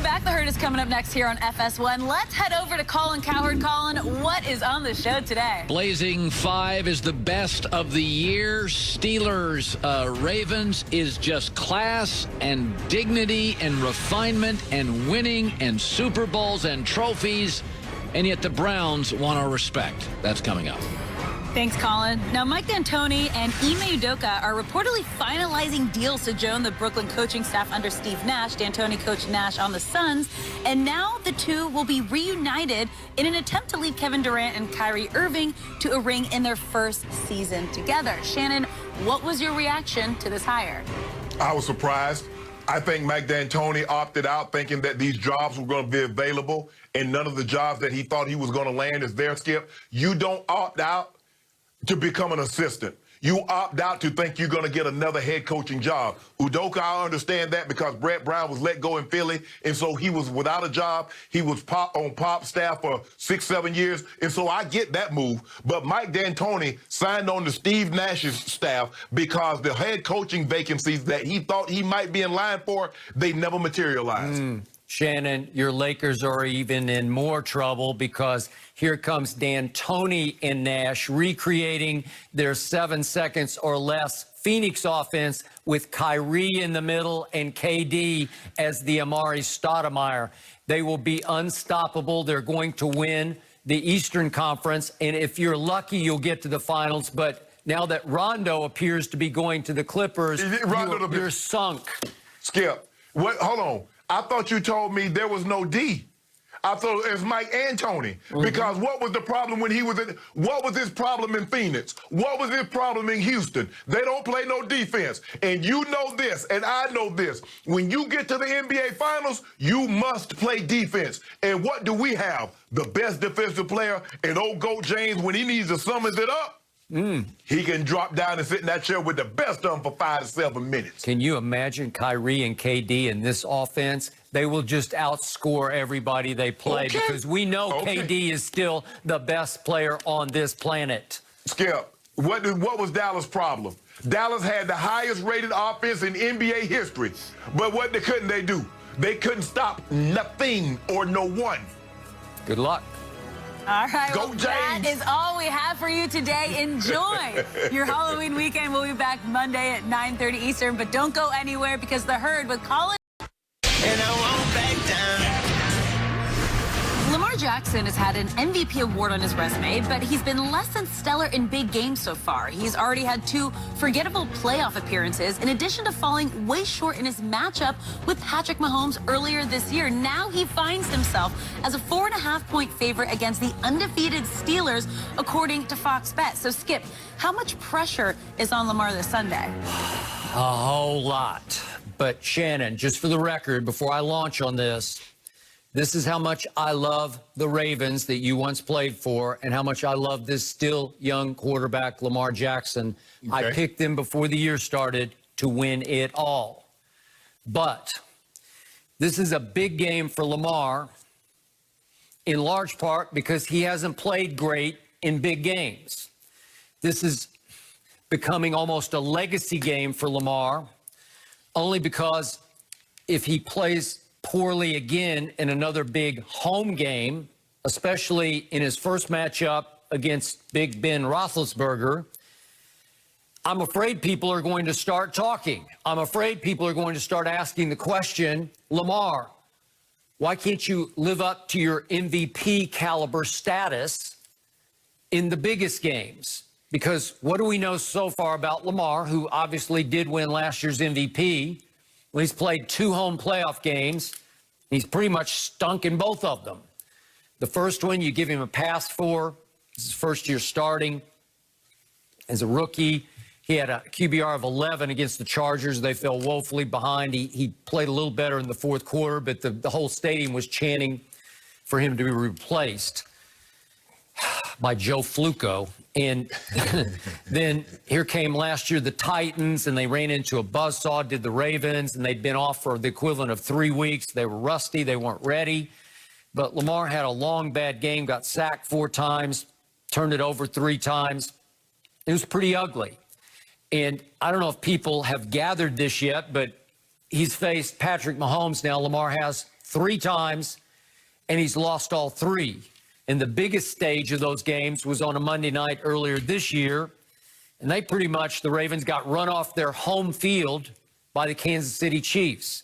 back. The Herd is coming up next here on FS1. Let's head over to Colin Cowherd. Colin, what is on the show today? Blazing 5 is the best of the year. Steelers Ravens is just class and dignity and refinement and winning and Super Bowls and trophies. And yet the Browns want our respect. That's coming up. Thanks, Colin. Now, Mike D'Antoni and Ime Udoka are reportedly finalizing deals to join the Brooklyn coaching staff under Steve Nash. D'Antoni coached Nash on the Suns, and now the two will be reunited in an attempt to lead Kevin Durant and Kyrie Irving to a ring in their first season together. Shannon, what was your reaction to this hire? I was surprised. I think Mike D'Antoni opted out thinking that these jobs were going to be available, and none of the jobs that he thought he was going to land is there, Skip. You don't opt out to become an assistant. You opt out to think you're going to get another head coaching job. Udoka, I understand that because Brett Brown was let go in Philly, and so he was without a job. He was on Pop's staff for 6-7 years, and so I get that move. But Mike D'Antoni signed on to Steve Nash's staff because the head coaching vacancies that he thought he might be in line for, they never materialized. Shannon, your Lakers are even in more trouble because here comes D'Antoni and Nash recreating their 7 seconds or less Phoenix offense with Kyrie in the middle and KD as the Amari Stoudemire. They will be unstoppable. They're going to win the Eastern Conference, and if you're lucky, you'll get to the finals. But now that Rondo appears to be going to the Clippers, you're sunk. Skip, what? Hold on. I thought you told me there was no D. I thought it was Mike D'Antoni. Because what was the problem when he was in, what was his problem in Phoenix? What was his problem in Houston? They don't play no defense. And you know this, and I know this. When you get to the NBA Finals, you must play defense. And what do we have? The best defensive player, and old Goat James, when he needs to summons it up, he can drop down and sit in that chair with the best of them for 5 to 7 minutes. Can you imagine Kyrie and KD in this offense? They will just outscore everybody they play because we know KD is still the best player on this planet. Skip, what was Dallas' problem? Dallas had the highest rated offense in NBA history. But what couldn't they do? They couldn't stop nothing or no one. Good luck. All right, well, that is all we have for you today. Enjoy your Halloween weekend. We'll be back Monday at 9:30 Eastern, but don't go anywhere because The Herd with Colin. And I won't back down. Lamar Jackson has had an MVP award on his resume, but he's been less than stellar in big games so far. He's already had 2 forgettable playoff appearances, in addition to falling way short in his matchup with Patrick Mahomes earlier this year. Now he finds himself as a 4.5-point favorite against the undefeated Steelers, according to Fox Bet. So, Skip, how much pressure is on Lamar this Sunday? A whole lot. But, Shannon, just for the record, before I launch on this is how much I love the Ravens that you once played for and how much I love this still young quarterback, Lamar Jackson. I picked them before the year started to win it all. But this is a big game for Lamar, in large part because he hasn't played great in big games. This is becoming almost a legacy game for Lamar, only because if he plays poorly again in another big home game, especially in his first matchup against Big Ben Roethlisberger, I'm afraid people are going to start talking. I'm afraid people are going to start asking the question, Lamar, why can't you live up to your MVP caliber status in the biggest games? Because what do we know so far about Lamar, who obviously did win last year's MVP? Well, he's played 2 home playoff games. He's pretty much stunk in both of them. The first one you give him a pass for. This is his first year starting as a rookie. He had a QBR of 11 against the Chargers. They fell woefully behind. He played a little better in the fourth quarter, but the whole stadium was chanting for him to be replaced by Joe Flacco. And then here came last year the Titans, and they ran into a buzzsaw, did the Ravens, and they'd been off for the equivalent of 3 weeks. They were rusty. They weren't ready. But Lamar had a long, bad game, got sacked 4 times, turned it over 3 times. It was pretty ugly. And I don't know if people have gathered this yet, but he's faced Patrick Mahomes now. Lamar has 3 times, and he's lost all 3. And the biggest stage of those games was on a Monday night earlier this year, and the Ravens got run off their home field by the Kansas City Chiefs.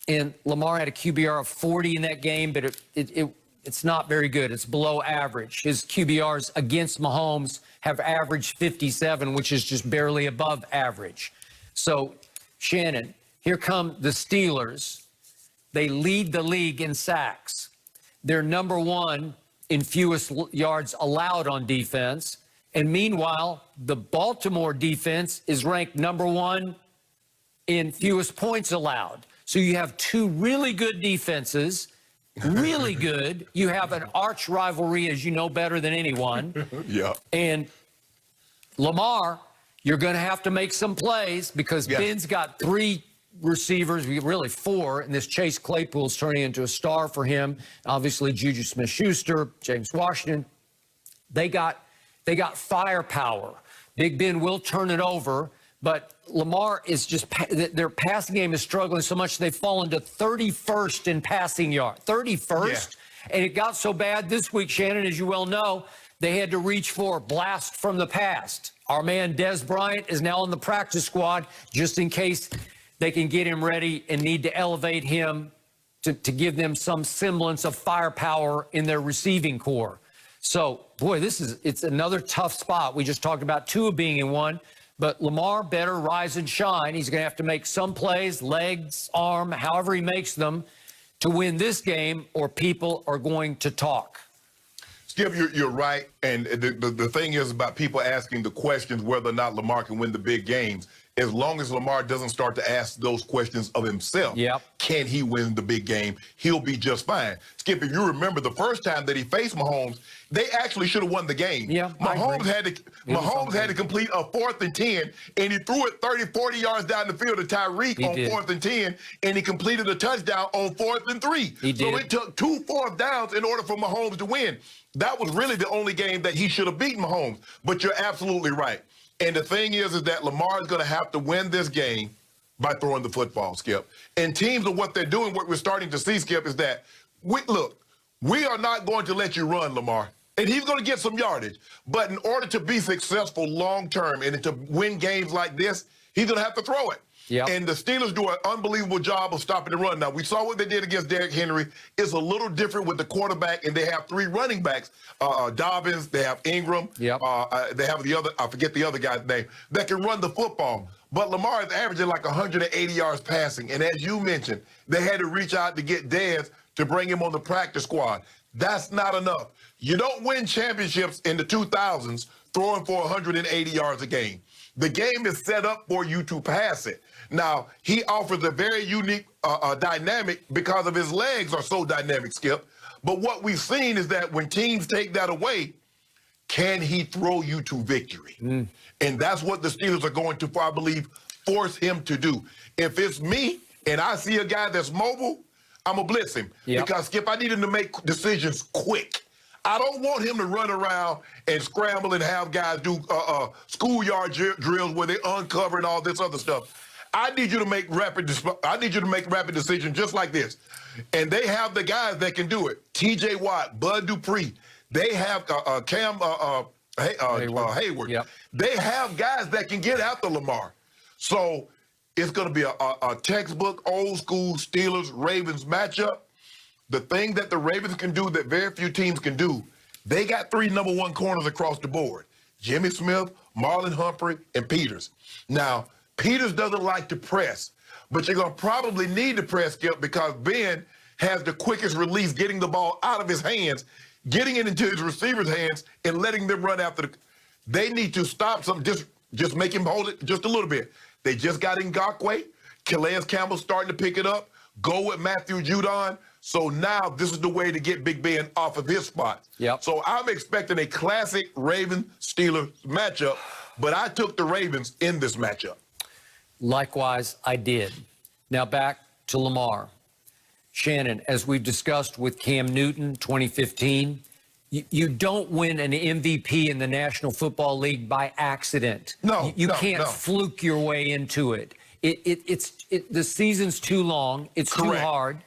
And Lamar had a QBR of 40 in that game, but it's not very good. It's below average. His QBRs against Mahomes have averaged 57, which is just barely above average. So, Shannon, here come the Steelers. They lead the league in sacks. They're number 1 in fewest yards allowed on defense. And meanwhile, the Baltimore defense is ranked number 1 in fewest points allowed. So you have 2 really good defenses, really good. You have an arch rivalry, as you know better than anyone. Yeah. And Lamar, you're going to have to make some plays because Ben's got 3 receivers, really 4, and this Chase Claypool's turning into a star for him. Obviously, Juju Smith-Schuster, James Washington. They got firepower. Big Ben will turn it over. But Lamar is just, their passing game is struggling so much they've fallen to 31st in passing yard. 31st? Yeah. And it got so bad this week, Shannon, as you well know, they had to reach for blast from the past. Our man Des Bryant is now on the practice squad just in case they can get him ready and need to elevate him to give them some semblance of firepower in their receiving core. So, boy, it's another tough spot. We just talked about Tua being in one. But Lamar better rise and shine. He's going to have to make some plays, legs, arm, however he makes them, to win this game, or people are going to talk. Skip, you're right. And the thing is about people asking the questions whether or not Lamar can win the big games. As long as Lamar doesn't start to ask those questions of himself, can he win the big game, he'll be just fine. Skip, if you remember the first time that he faced Mahomes, they actually should have won the game. Yeah, Mahomes had to complete a 4th and 10, and he threw it 30, 40 yards down the field to Tyreek on 4th and 10, and he completed a touchdown on 4th and 3. So it took 2 4th downs in order for Mahomes to win. That was really the only game that he should have beaten Mahomes. But you're absolutely right. And the thing is that Lamar is going to have to win this game by throwing the football, Skip. And teams are what they're doing, what we're starting to see, Skip, is that, we are not going to let you run, Lamar. And he's going to get some yardage. But in order to be successful long-term and to win games like this, he's going to have to throw it. And the Steelers do an unbelievable job of stopping the run. Now, we saw what they did against Derrick Henry. It's a little different with the quarterback, and they have 3 running backs. Dobbins, they have Ingram. They have the other, I forget the other guy's name, that can run the football. But Lamar is averaging like 180 yards passing. And as you mentioned, they had to reach out to get Dez to bring him on the practice squad. That's not enough. You don't win championships in the 2000s throwing for 180 yards a game. The game is set up for you to pass it. Now, he offers a very unique dynamic because of his legs are so dynamic, Skip. But what we've seen is that when teams take that away, can he throw you to victory? And that's what the Steelers are going to, I believe, force him to do. If it's me and I see a guy that's mobile, I'm going to blitz him. Because, Skip, I need him to make decisions quick. I don't want him to run around and scramble and have guys do schoolyard drills where they uncover and all this other stuff. I need you to make rapid decisions just like this. And they have the guys that can do it. T.J. Watt, Bud Dupree. They have Cam Hayward. They have guys that can get after Lamar. So it's going to be a textbook, old school Steelers-Ravens matchup. The thing that the Ravens can do that very few teams can do, they got 3 number 1 corners across the board. Jimmy Smith, Marlon Humphrey, and Peters. Now, Peters doesn't like to press, but you're going to probably need to press, Skip, because Ben has the quickest release, getting the ball out of his hands, getting it into his receiver's hands, and letting them run after the... They need to stop some, just make him hold it just a little bit. They just got Ngakoue. Calais Campbell starting to pick it up. Go with Matthew Judon. So now this is the way to get Big Ben off of his spot. So I'm expecting a classic Ravens-Steelers matchup, but I took the Ravens in this matchup. Likewise, I did. Now back to Lamar. Shannon, as we've discussed with Cam Newton, 2015, you don't win an MVP in the National Football League by accident. You can't fluke your way into it. The season's too long. It's too hard.